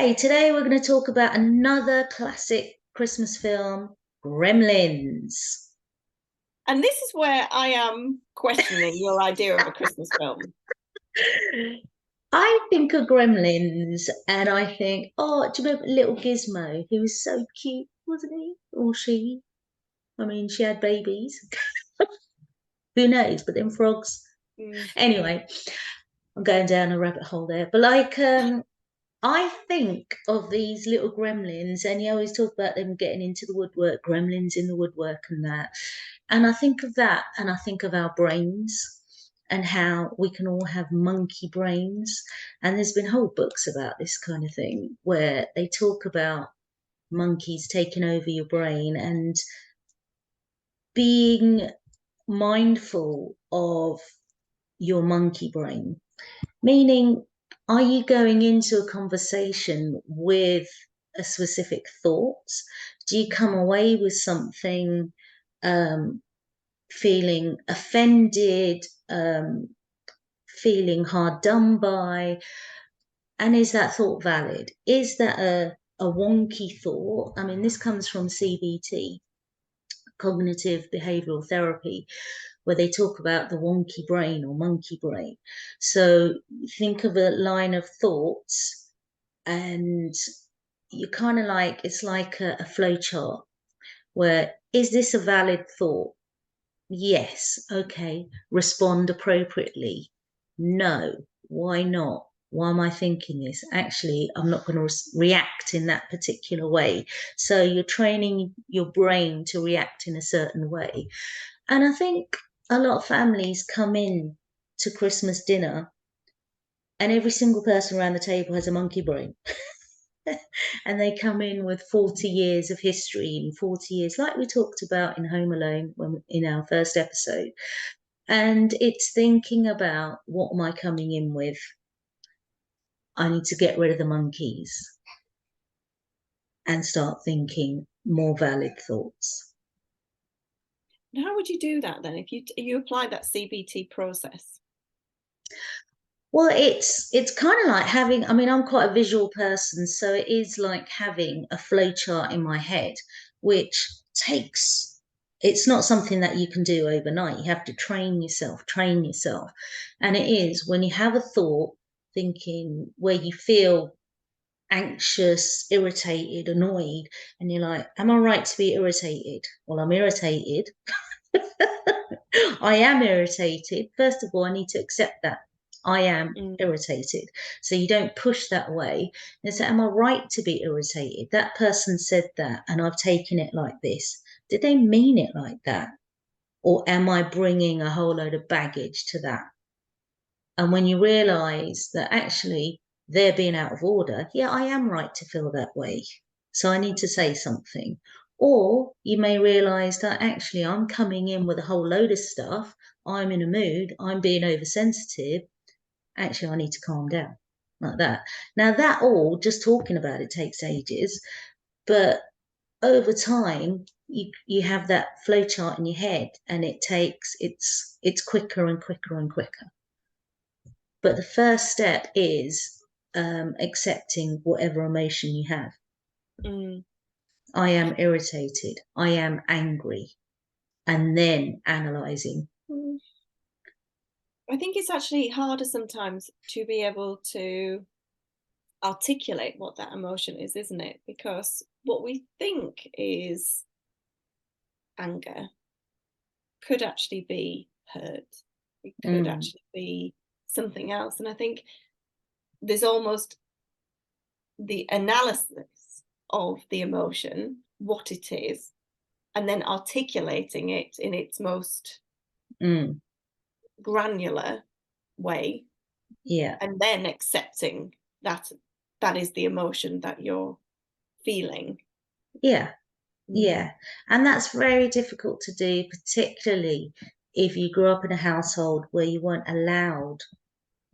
Okay, today we're going to talk about another classic Christmas film, Gremlins. And this is where I am questioning your idea of a Christmas film. I think of Gremlins and I think, oh, do you remember little Gizmo? He was so cute, wasn't he? Or she? I mean, she had babies. Who knows? But then frogs. Mm. Anyway, I'm going down a rabbit hole there. But I think of these little gremlins, and you always talk about them getting into the woodwork, gremlins in the woodwork, and that. And I think of that, and I think of our brains and how we can all have monkey brains. And there's been whole books about this kind of thing where they talk about monkeys taking over your brain and being mindful of your monkey brain. Meaning, are you going into a conversation with a specific thought? Do you come away with something um, feeling offended, feeling hard done by? And is that thought valid? Is that a wonky thought? I mean, this comes from CBT, cognitive behavioral therapy, where they talk about the wonky brain or monkey brain. So think of a line of thoughts and you kind of like, it's like a flow chart where, is this a valid thought? Yes. Okay. Respond appropriately. No. Why not? Why am I thinking this? Actually, I'm not going to react in that particular way. So you're training your brain to react in a certain way. And I think a lot of families come in to Christmas dinner and every single person around the table has a monkey brain. And they come in with 40 years of history and 40 years, like we talked about in Home Alone in our first episode. And it's thinking about, what am I coming in with? I need to get rid of the monkeys and start thinking more valid thoughts. And how would you do that then if you apply that CBT process? Well, it's kind of like having, I mean, I'm quite a visual person, so it is like having a flow chart in my head, which takes, it's not something that you can do overnight. You have to train yourself. And it is when you have a thought, thinking where you feel anxious, irritated, annoyed, and you're like, am I right to be irritated? Well, I'm irritated. I am irritated. First of all, I need to accept that I am irritated. So you don't push that away and say, am I right to be irritated? That person said that and I've taken it like this. Did they mean it like that? Or am I bringing a whole load of baggage to that? And when you realize that actually they're being out of order, yeah, I am right to feel that way. So I need to say something. Or you may realize that actually I'm coming in with a whole load of stuff. I'm in a mood. I'm being oversensitive. Actually, I need to calm down like that. Now, that all, just talking about it takes ages. But over time, you have that flow chart in your head and it's quicker and quicker and quicker. But the first step is accepting whatever emotion you have. Mm. I am irritated. I am angry. And then analysing. I think it's actually harder sometimes to be able to articulate what that emotion is, isn't it? Because what we think is anger could actually be hurt. It could actually be something else. And I think there's almost the analysis of the emotion, what it is, and then articulating it in its most granular way. Yeah. And then accepting that that is the emotion that you're feeling. Yeah. Yeah. And that's very difficult to do, particularly if you grew up in a household where you weren't allowed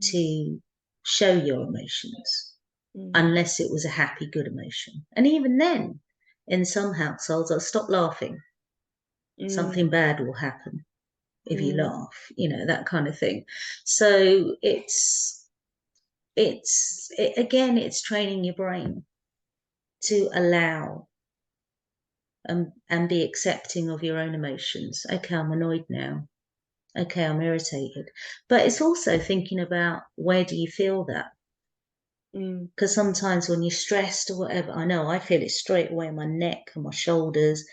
to show your emotions unless it was a happy, good emotion. And even then, in some households, I'll stop laughing. Something bad will happen if you laugh, that kind of thing. So again, it's training your brain to allow and be accepting of your own emotions. Okay, I'm annoyed now. Okay, I'm irritated. But it's also thinking about, where do you feel that? Mm, Because sometimes when you're stressed or whatever, I know I feel it straight away in my neck and my shoulders.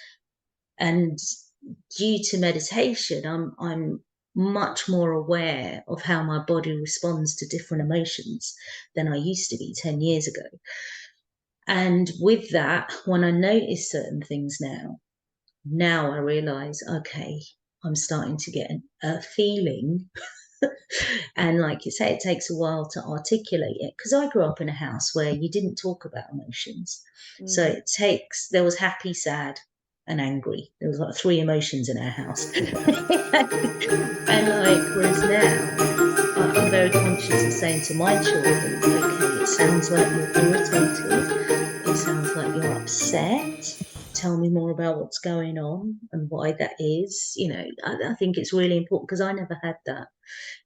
And due to meditation, I'm much more aware of how my body responds to different emotions than I used to be 10 years ago. And with that, when I notice certain things now I realize, okay, I'm starting to get a feeling. And like you say, it takes a while to articulate it, because I grew up in a house where you didn't talk about emotions. So mm, there was happy, sad, and angry. There was like three emotions in our house. And like, whereas now, I'm very conscious of saying to my children, okay, it sounds like you're irritated. It sounds like you're upset. Tell me more about what's going on and why that is. I think it's really important, because I never had that.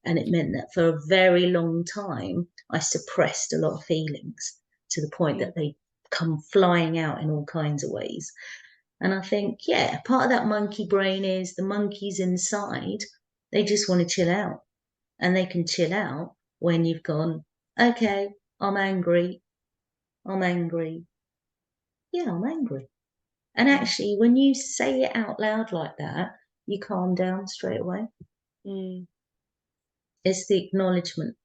And it meant that for a very long time, I suppressed a lot of feelings, to the point yeah, that they come flying out in all kinds of ways. And I think, yeah, part of that monkey brain is the monkeys inside, they just want to chill out. And they can chill out when you've gone, okay, I'm angry. I'm angry. Yeah, I'm angry. And mm, actually, when you say it out loud like that, you calm down straight away. mm. It's the acknowledgement.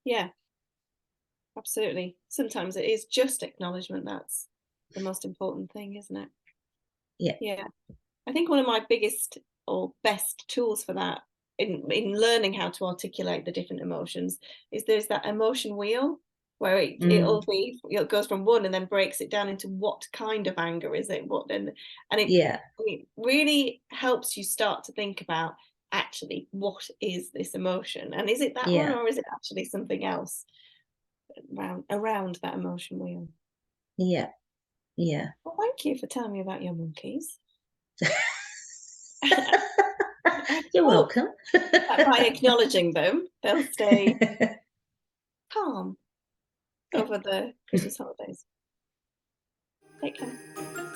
Yeah, absolutely. Sometimes it is just acknowledgement that's the most important thing, isn't it? Yeah, Yeah. I think one of my biggest or best tools for that, in learning how to articulate the different emotions, is there's that emotion wheel where mm, it goes from one and then breaks it down into what kind of anger is it, and yeah, it really helps you start to think about, actually, what is this emotion, and is it that one, yeah, or is it actually something else around that emotion wheel. yeah, yeah. Well, thank you for telling me about your monkeys. I You're hope welcome. that by acknowledging them, they'll stay calm Yeah. over the Christmas holidays. Take care.